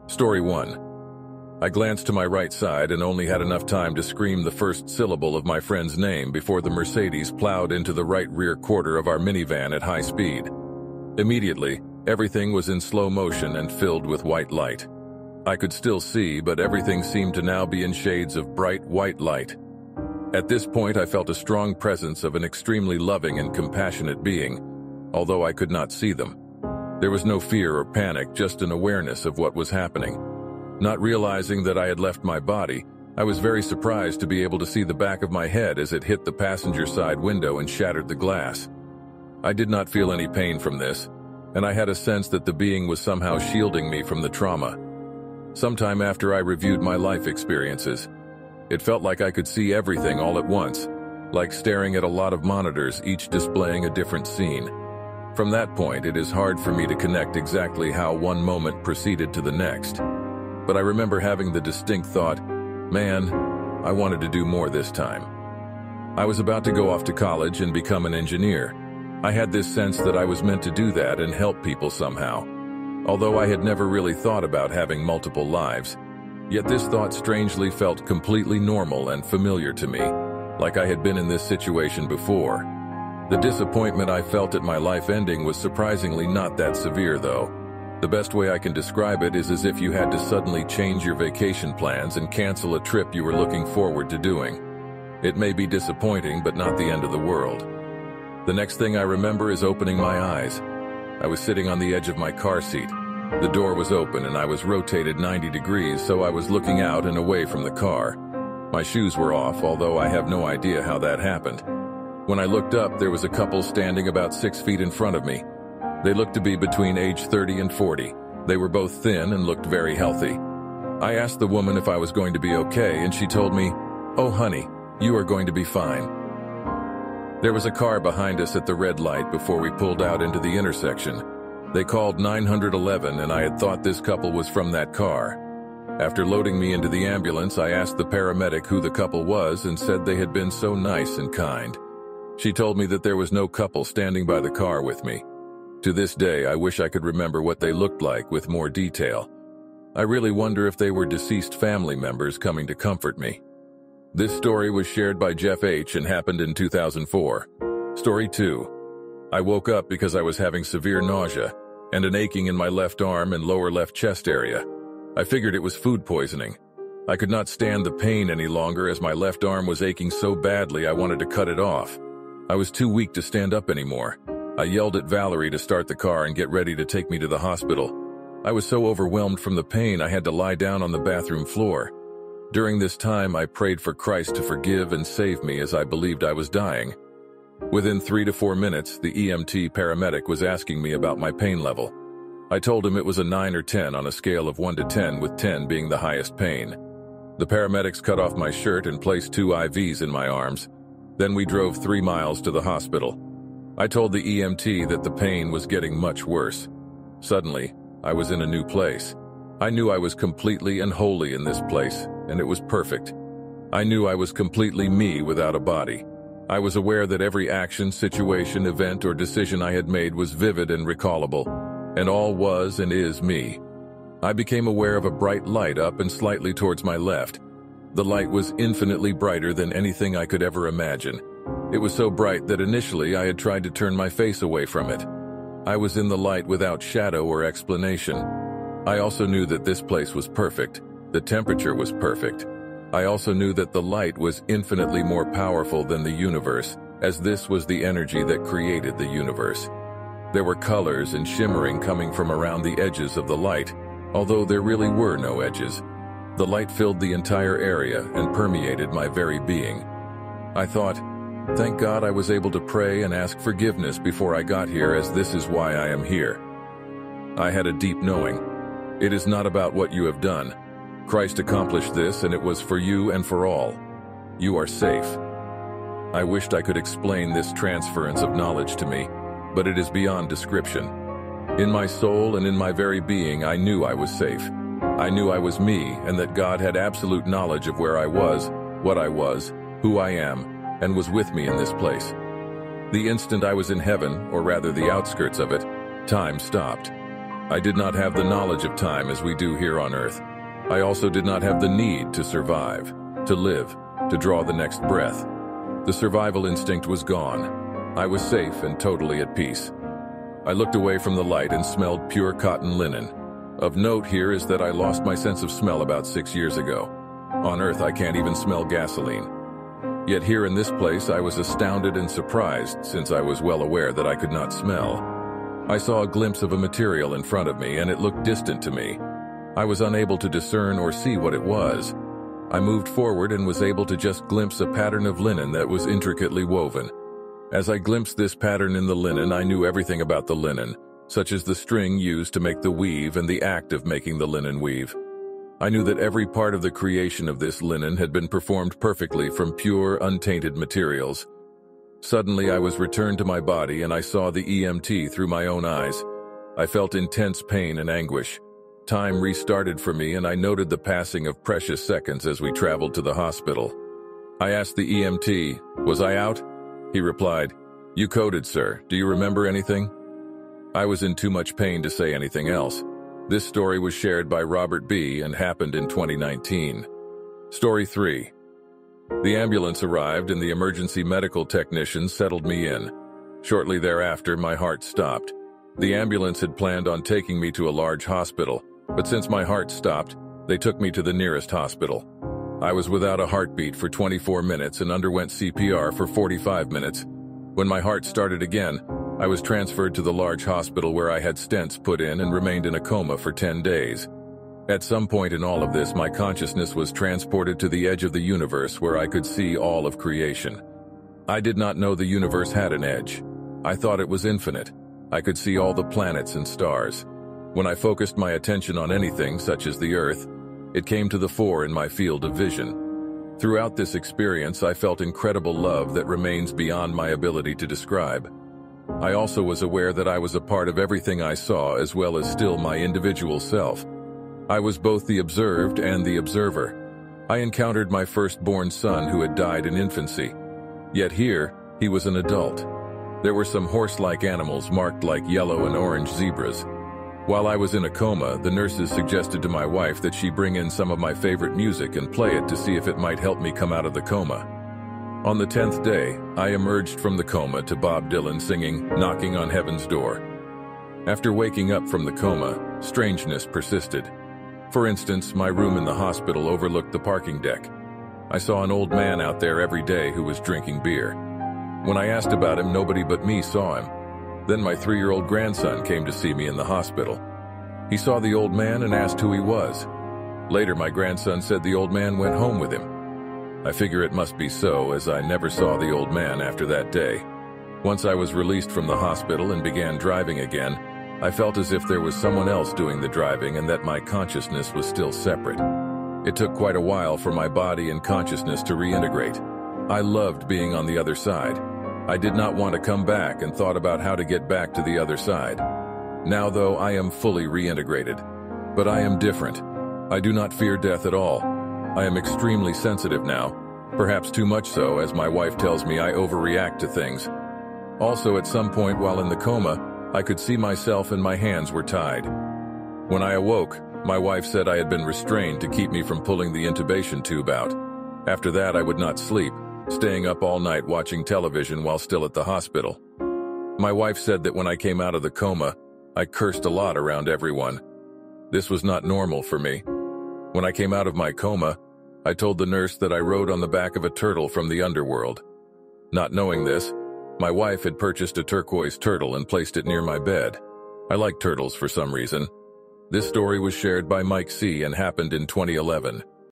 Story 1. I glanced to my right side and only had enough time to scream the first syllable of my friend's name before the Mercedes plowed into the right rear quarter of our minivan at high speed. Immediately, everything was in slow motion and filled with white light. I could still see, but everything seemed to now be in shades of bright white light. At this point, I felt a strong presence of an extremely loving and compassionate being, although I could not see them. There was no fear or panic, just an awareness of what was happening. Not realizing that I had left my body, I was very surprised to be able to see the back of my head as it hit the passenger side window and shattered the glass. I did not feel any pain from this, and I had a sense that the being was somehow shielding me from the trauma. Sometime after I reviewed my life experiences, it felt like I could see everything all at once, like staring at a lot of monitors, each displaying a different scene. From that point, it is hard for me to connect exactly how one moment proceeded to the next. But I remember having the distinct thought, man, I wanted to do more this time. I was about to go off to college and become an engineer. I had this sense that I was meant to do that and help people somehow. Although I had never really thought about having multiple lives, yet this thought strangely felt completely normal and familiar to me, like I had been in this situation before. The disappointment I felt at my life ending was surprisingly not that severe, though. The best way I can describe it is as if you had to suddenly change your vacation plans and cancel a trip you were looking forward to doing. It may be disappointing, but not the end of the world. The next thing I remember is opening my eyes. I was sitting on the edge of my car seat. The door was open and I was rotated 90 degrees, so I was looking out and away from the car. My shoes were off, although I have no idea how that happened. When I looked up, there was a couple standing about 6 feet in front of me. They looked to be between age 30 and 40. They were both thin and looked very healthy. I asked the woman if I was going to be okay, and she told me, "Oh honey, you are going to be fine." There was a car behind us at the red light before we pulled out into the intersection. They called 911, and I had thought this couple was from that car. After loading me into the ambulance, I asked the paramedic who the couple was and said they had been so nice and kind. She told me that there was no couple standing by the car with me. To this day, I wish I could remember what they looked like with more detail. I really wonder if they were deceased family members coming to comfort me. This story was shared by Jeff H. and happened in 2004. Story 2. I woke up because I was having severe nausea and an aching in my left arm and lower left chest area. I figured it was food poisoning. I could not stand the pain any longer as my left arm was aching so badly I wanted to cut it off. I was too weak to stand up anymore. I yelled at Valerie to start the car and get ready to take me to the hospital. I was so overwhelmed from the pain I had to lie down on the bathroom floor. During this time, I prayed for Christ to forgive and save me as I believed I was dying. Within 3 to 4 minutes, the EMT paramedic was asking me about my pain level. I told him it was a 9 or 10 on a scale of 1 to 10, with 10 being the highest pain. The paramedics cut off my shirt and placed 2 IVs in my arms. Then we drove 3 miles to the hospital. I told the EMT that the pain was getting much worse. Suddenly, I was in a new place. I knew I was completely and wholly in this place, and it was perfect. I knew I was completely me without a body. I was aware that every action, situation, event, or decision I had made was vivid and recallable, and all was and is me. I became aware of a bright light up and slightly towards my left. The light was infinitely brighter than anything I could ever imagine. It was so bright that initially I had tried to turn my face away from it. I was in the light without shadow or explanation. I also knew that this place was perfect. The temperature was perfect. I also knew that the light was infinitely more powerful than the universe, as this was the energy that created the universe. There were colors and shimmering coming from around the edges of the light, although there really were no edges. The light filled the entire area and permeated my very being. I thought, thank God I was able to pray and ask forgiveness before I got here, as this is why I am here. I had a deep knowing. It is not about what you have done. Christ accomplished this, and it was for you and for all. You are safe. I wished I could explain this transference of knowledge to me, but it is beyond description. In my soul and in my very being, I knew I was safe. I knew I was me, and that God had absolute knowledge of where I was, what I was, who I am, and was with me in this place. The instant I was in heaven, or rather the outskirts of it, time stopped. I did not have the knowledge of time as we do here on Earth. I also did not have the need to survive, to live, to draw the next breath. The survival instinct was gone. I was safe and totally at peace. I looked away from the light and smelled pure cotton linen. Of note here is that I lost my sense of smell about 6 years ago. On Earth, I can't even smell gasoline. Yet here in this place, I was astounded and surprised since I was well aware that I could not smell. I saw a glimpse of a material in front of me and it looked distant to me. I was unable to discern or see what it was. I moved forward and was able to just glimpse a pattern of linen that was intricately woven. As I glimpsed this pattern in the linen, I knew everything about the linen, such as the string used to make the weave and the act of making the linen weave. I knew that every part of the creation of this linen had been performed perfectly from pure, untainted materials. Suddenly, I was returned to my body and I saw the EMT through my own eyes. I felt intense pain and anguish. Time restarted for me and I noted the passing of precious seconds as we traveled to the hospital. I asked the EMT, "Was I out?" He replied, "You coded, sir. Do you remember anything?" I was in too much pain to say anything else. This story was shared by Robert B. and happened in 2019. Story 3. The ambulance arrived and the emergency medical technicians settled me in. Shortly thereafter, my heart stopped. The ambulance had planned on taking me to a large hospital, but since my heart stopped, they took me to the nearest hospital. I was without a heartbeat for 24 minutes and underwent CPR for 45 minutes. When my heart started again, I was transferred to the large hospital where I had stents put in and remained in a coma for 10 days. At some point in all of this, my consciousness was transported to the edge of the universe where I could see all of creation. I did not know the universe had an edge. I thought it was infinite. I could see all the planets and stars. When I focused my attention on anything, such as the Earth, it came to the fore in my field of vision. Throughout this experience, I felt incredible love that remains beyond my ability to describe. I also was aware that I was a part of everything I saw as well as still my individual self. I was both the observed and the observer. I encountered my firstborn son who had died in infancy. Yet here, he was an adult. There were some horse-like animals marked like yellow and orange zebras. While I was in a coma, the nurses suggested to my wife that she bring in some of my favorite music and play it to see if it might help me come out of the coma. On the 10th day, I emerged from the coma to Bob Dylan singing "Knocking on Heaven's Door." After waking up from the coma, strangeness persisted. For instance, my room in the hospital overlooked the parking deck. I saw an old man out there every day who was drinking beer. When I asked about him, nobody but me saw him. Then my 3-year-old grandson came to see me in the hospital. He saw the old man and asked who he was. Later, my grandson said the old man went home with him. I figure it must be so, as I never saw the old man after that day. Once I was released from the hospital and began driving again, I felt as if there was someone else doing the driving and that my consciousness was still separate. It took quite a while for my body and consciousness to reintegrate. I loved being on the other side. I did not want to come back and thought about how to get back to the other side. Now, though, I am fully reintegrated. But I am different. I do not fear death at all. I am extremely sensitive now, perhaps too much so, as my wife tells me I overreact to things. Also, at some point while in the coma, I could see myself and my hands were tied. When I awoke, my wife said I had been restrained to keep me from pulling the intubation tube out. After that, I would not sleep, staying up all night watching television while still at the hospital. My wife said that when I came out of the coma, I cursed a lot around everyone. This was not normal for me. When I came out of my coma, I told the nurse that I rode on the back of a turtle from the underworld. Not knowing this, my wife had purchased a turquoise turtle and placed it near my bed. I like turtles for some reason. This story was shared by Mike C. and happened in 2011.